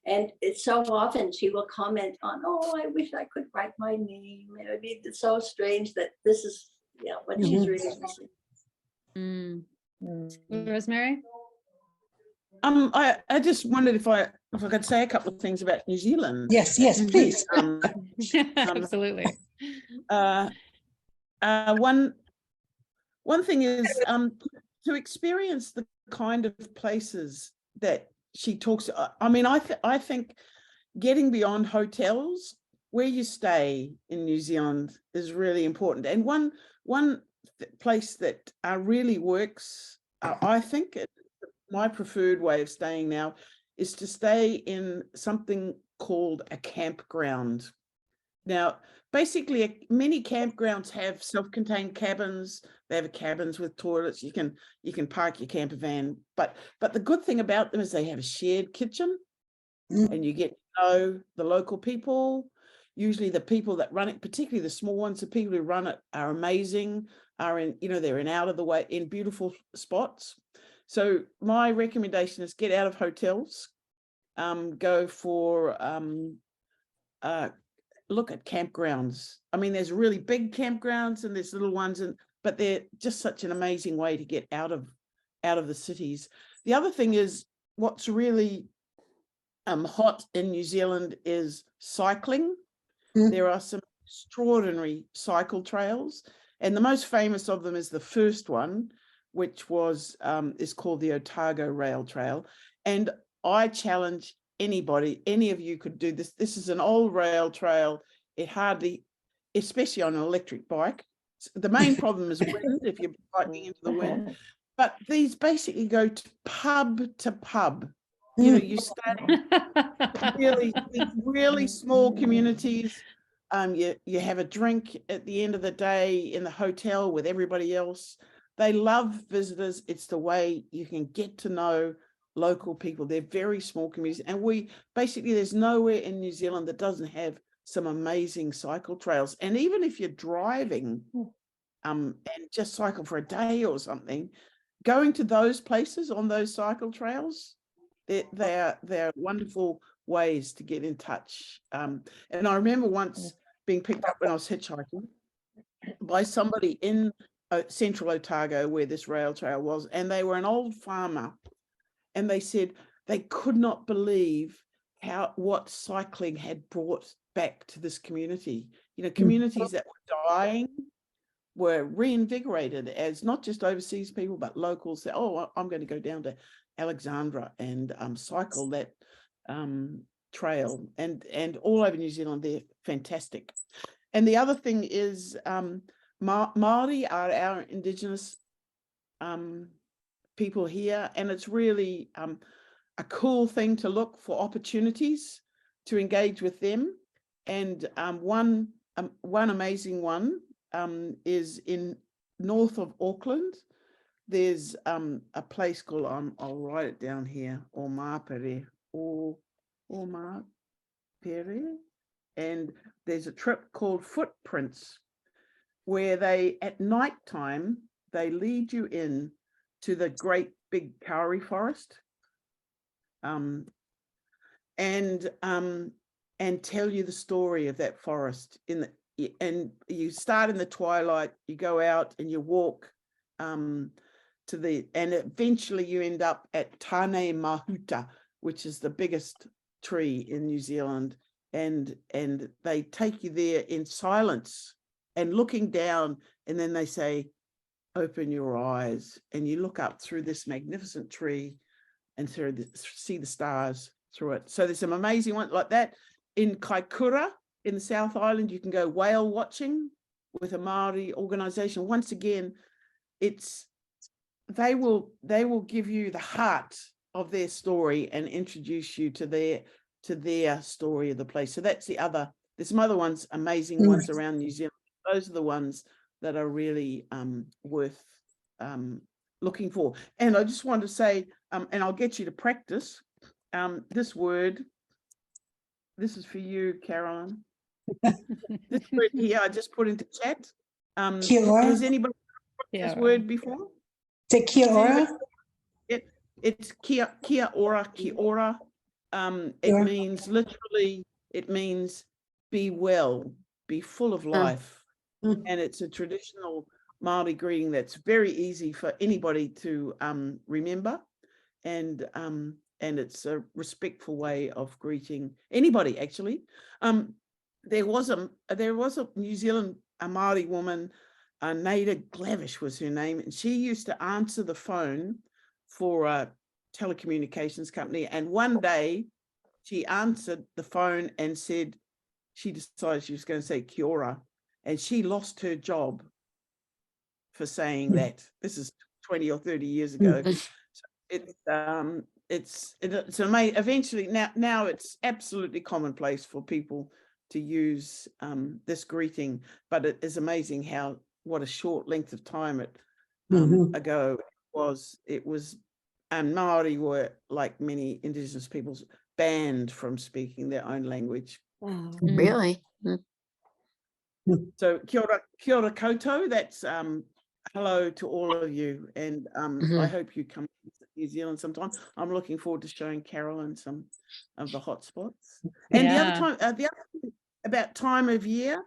And it's so often she will comment on, oh, I wish I could write my name. It's so strange that this is what she's really missing. Rosemary? I just wondered if I could say a couple of things about New Zealand. Yes, please. Absolutely. One thing is to experience the kind of places that she talks. I mean, I think getting beyond hotels where you stay in New Zealand is really important. And one place that really works, I think my preferred way of staying now is to stay in something called a campground. Now, basically, many campgrounds have self-contained cabins. They have cabins with toilets. You can park your camper van. But the good thing about them is they have a shared kitchen, and you get to know the local people. Usually, the people that run it, particularly the small ones, the people who run it are amazing. Are in, they're in out of the way, in beautiful spots. So my recommendation is get out of hotels. Go for look at campgrounds. I mean, there's really big campgrounds and there's little ones, but they're just such an amazing way to get out of the cities. The other thing is what's really hot in New Zealand is cycling. There are some extraordinary cycle trails, and the most famous of them is the first one, which was is called the Otago Rail Trail. And I challenge anybody, any of you could do this. This is an old rail trail. It hardly, especially on an electric bike. The main problem is wind, if you're biking into the wind. But these basically go to pub. You start really small communities. You have a drink at the end of the day in the hotel with everybody else. They love visitors. It's the way you can get to know local people. They're very small communities, and there's nowhere in New Zealand that doesn't have some amazing cycle trails. And even if you're driving and just cycle for a day or something, going to those places on those cycle trails, they're wonderful ways to get in touch. And I remember once being picked up when I was hitchhiking by somebody in central Otago where this rail trail was, and they were an old farmer, and they said they could not believe what cycling had brought back to this community. Communities that were dying were reinvigorated, as not just overseas people, but locals said, oh, I'm going to go down to Alexandra and cycle that trail. And all over New Zealand, they're fantastic. And the other thing is Māori are our Indigenous people here, and it's really a cool thing to look for opportunities to engage with them. And one amazing one is in north of Auckland. There's a place called, I'll write it down here, Omapere, and there's a trip called Footprints, where at nighttime, they lead you in to the great big kauri forest, and tell you the story of that forest. And you start in the twilight, you go out and you walk and eventually you end up at Tane Mahuta, which is the biggest tree in New Zealand, and they take you there in silence and looking down, and then they say, open your eyes, and you look up through this magnificent tree and see the stars through it. So there's some amazing ones like that. In Kaikoura, in the South Island, you can go whale watching with a Māori organization. Once again, they will give you the heart of their story and introduce you to their story of the place. So there's some other ones, amazing ones around New Zealand. Those are the ones that are really worth looking for. And I just want to say, and I'll get you to practice this word. This is for you, Carolyn. This word here, I just put into chat. Has anybody heard this word before? Is it kia ora? It's kia ora, ki ora. It means literally, it means be well, be full of life. And it's a traditional Māori greeting that's very easy for anybody to remember, and it's a respectful way of greeting anybody. Actually, there was a New Zealand Māori woman, Naida Glavish was her name, and she used to answer the phone for a telecommunications company. And one day, she answered the phone and said she decided she was going to say kia ora, and she lost her job for saying that. This is 20 or 30 years ago. So it's amazing. Eventually, now it's absolutely commonplace for people to use this greeting, but it is amazing what a short length of time ago it was, and Maori were, like many Indigenous peoples, banned from speaking their own language. Really? So kia ora koutou, that's hello to all of you, and I hope you come to New Zealand sometime. I'm looking forward to showing Carolyn some of the hot spots. And the other thing about time of year,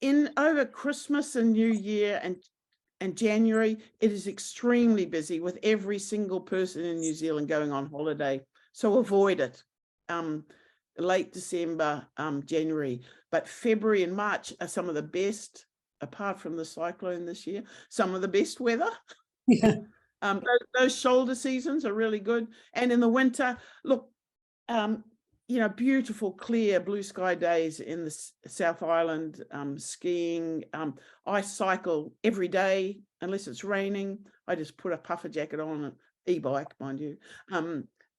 in over Christmas and New Year and January, it is extremely busy with every single person in New Zealand going on holiday. So avoid it. Late December, January, but February and March are some of the best, apart from the cyclone this year, some of the best weather. Yeah. Those shoulder seasons are really good. And in the winter, look, beautiful, clear blue sky days in the South Island, skiing. I cycle every day, unless it's raining. I just put a puffer jacket on, an e-bike, mind you,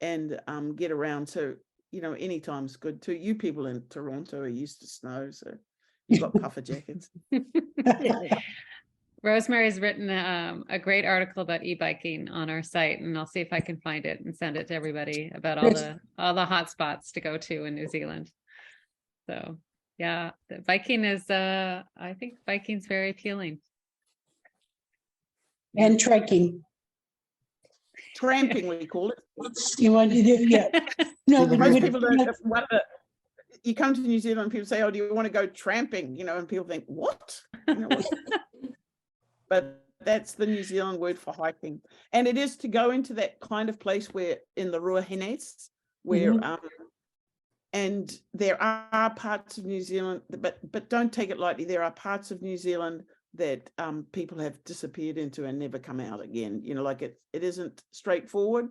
and get around. So, anytime's good too. You people in Toronto are used to snow, so you've got puffer jackets. Rosemary's written a great article about e-biking on our site, and I'll see if I can find it and send it to everybody about all the hot spots to go to in New Zealand. So yeah, the biking is I think biking's very appealing. And trekking. Tramping, we call it. You want to do, yeah. No, but Most people don't. You come to New Zealand and people say, "Oh, do you want to go tramping?" And people think, "What?" But that's the New Zealand word for hiking, and it is to go into that kind of place where in the ruahenes, where and there are parts of New Zealand, but don't take it lightly. There are parts of New Zealand that people have disappeared into and never come out again. Like it isn't straightforward.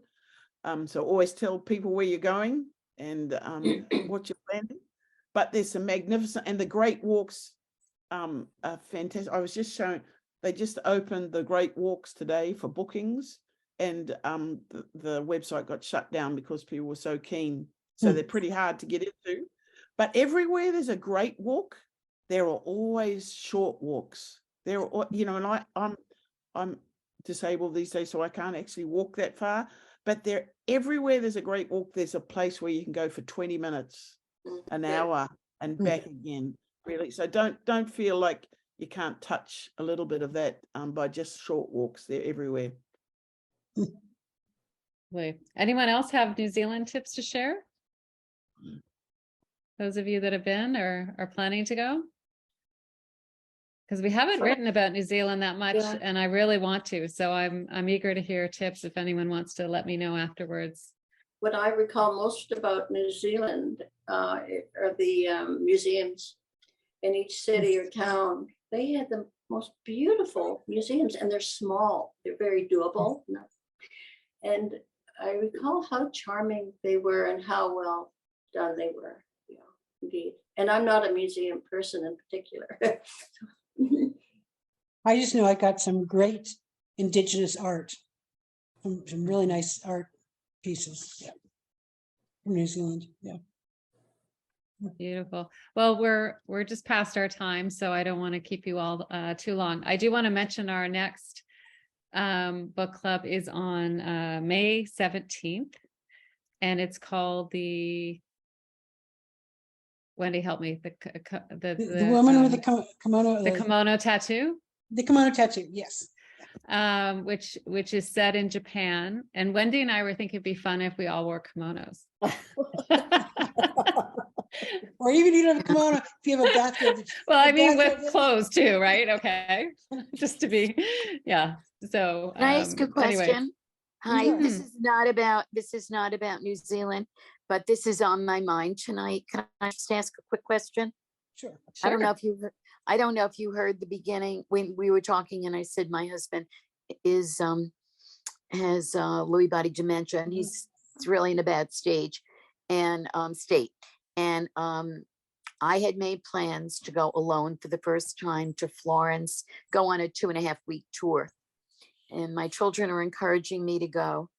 So always tell people where you're going and what you're planning. But there's some magnificent, and the Great Walks are fantastic. I was just showing, they just opened the Great Walks today for bookings, and the website got shut down because people were so keen. So they're pretty hard to get into. But everywhere there's a Great Walk, there are always short walks. There are, and I'm disabled these days, so I can't actually walk that far. But everywhere there's a Great Walk, there's a place where you can go for 20 minutes, an hour, and back again. Really, so don't feel like you can't touch a little bit of that by just short walks. They're everywhere. Anyone else have New Zealand tips to share? Those of you that have been or are planning to go? Because we haven't written about New Zealand that much, and I really want to. So I'm eager to hear tips if anyone wants to let me know afterwards. What I recall most about New Zealand are the museums in each city or town. They had the most beautiful museums, and they're small. They're very doable. And I recall how charming they were and how well done they were. Indeed. And I'm not a museum person in particular. I just know I got some great Indigenous art, some really nice art pieces from New Zealand. Yeah. Beautiful. Well, we're just past our time, so I don't want to keep you all too long. I do want to mention our next book club is on May 17th, and it's called the Wendy, help me. The woman with the kimono. The kimono tattoo. The kimono tattoo, yes. Which is set in Japan. And Wendy and I were thinking it'd be fun if we all wore kimonos. Or even you don't have a kimono, if you have a bathrobe. Well, I mean with clothes too, right? Okay. Just to be, yeah. So can I ask a question? Anyway. Hi, Yeah. this is not about New Zealand, but this is on my mind tonight. Can I just ask a quick question? Sure. I don't know if you heard the beginning when we were talking, and I said my husband has Lewy body dementia, and he's really in a bad stage and state. And I had made plans to go alone for the first time to Florence, go on a 2.5-week tour. And my children are encouraging me to go.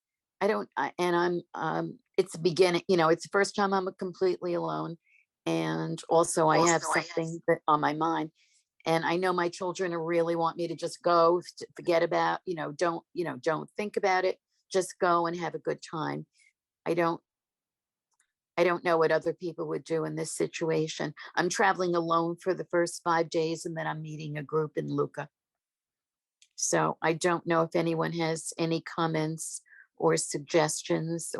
It's the beginning, it's the first time I'm completely alone. And also I have something on my mind. And I know my children really want me to just go, forget about, don't think about it, just go and have a good time. I don't know what other people would do in this situation. I'm traveling alone for the first 5 days, and then I'm meeting a group in Lucca. So I don't know if anyone has any comments or suggestions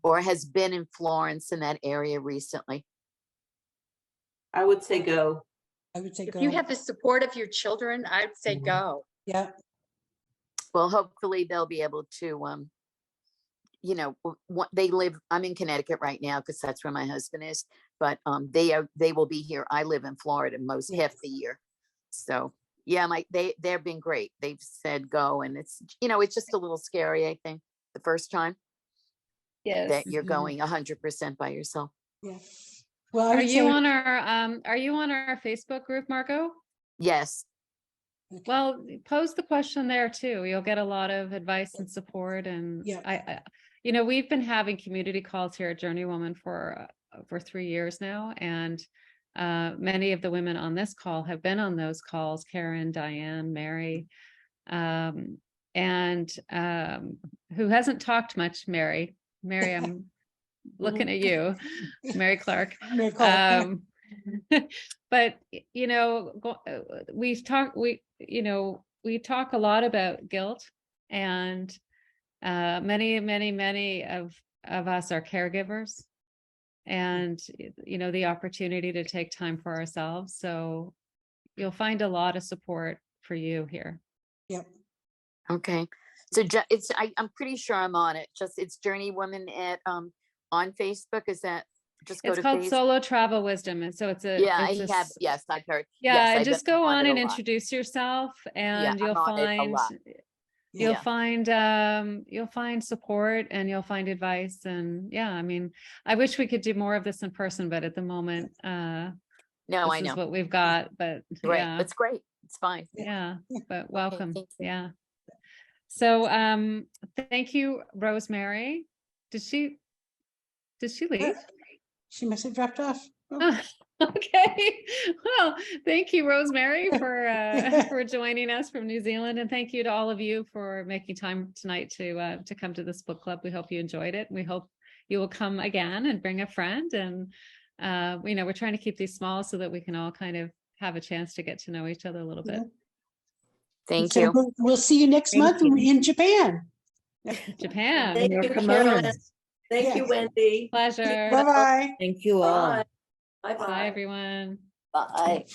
or has been in Florence in that area recently. I would say go. I would say If go. you have the support of your children, I'd say go. Yeah. Well, hopefully they'll be able to, I'm in Connecticut right now because that's where my husband is, but they will be here. I live in Florida half the year. So yeah, they've been great. They've said go, and it's just a little scary, I think, the first time. Yes. That you're going 100% by yourself. Yeah. Well, Are you on our Facebook group, Margot? Yes. Well, pose the question there too. You'll get a lot of advice and support. And we've been having community calls here at JourneyWoman for 3 years now. And many of the women on this call have been on those calls, Karen, Diane, Mary, and who hasn't talked much, Mary, I'm looking at you, Mary Clark. But we talk a lot about guilt, and many of us are caregivers, and the opportunity to take time for ourselves. So you'll find a lot of support for you here. Yep. Okay. So I'm pretty sure I'm on it. It's JourneyWoman on Facebook. Is that just go it's to called Facebook? Solo Travel Wisdom, and so it's a yes, I've heard. Yeah, yes, and just go on it and a lot. introduce yourself, and I'm on it a lot. you'll find support, and you'll find advice. And I wish we could do more of this in person, but at the moment no, this I know is what we've got. But right, it's great, it's fine. But welcome. Okay, So thank you, Rosemary. Did she leave? She must have dropped off. Okay. Well, thank you, Rosemary, for joining us from New Zealand, and thank you to all of you for making time tonight to come to this book club. We hope you enjoyed it. We hope you will come again and bring a friend. And we're trying to keep these small so that we can all kind of have a chance to get to know each other a little bit. Thank So you. we'll see you next month in Japan. Japan. Thank you, Carolyn. Thank you, Wendy. Pleasure. Bye-bye. Thank you all. Bye. Bye-bye. Bye, everyone. Bye.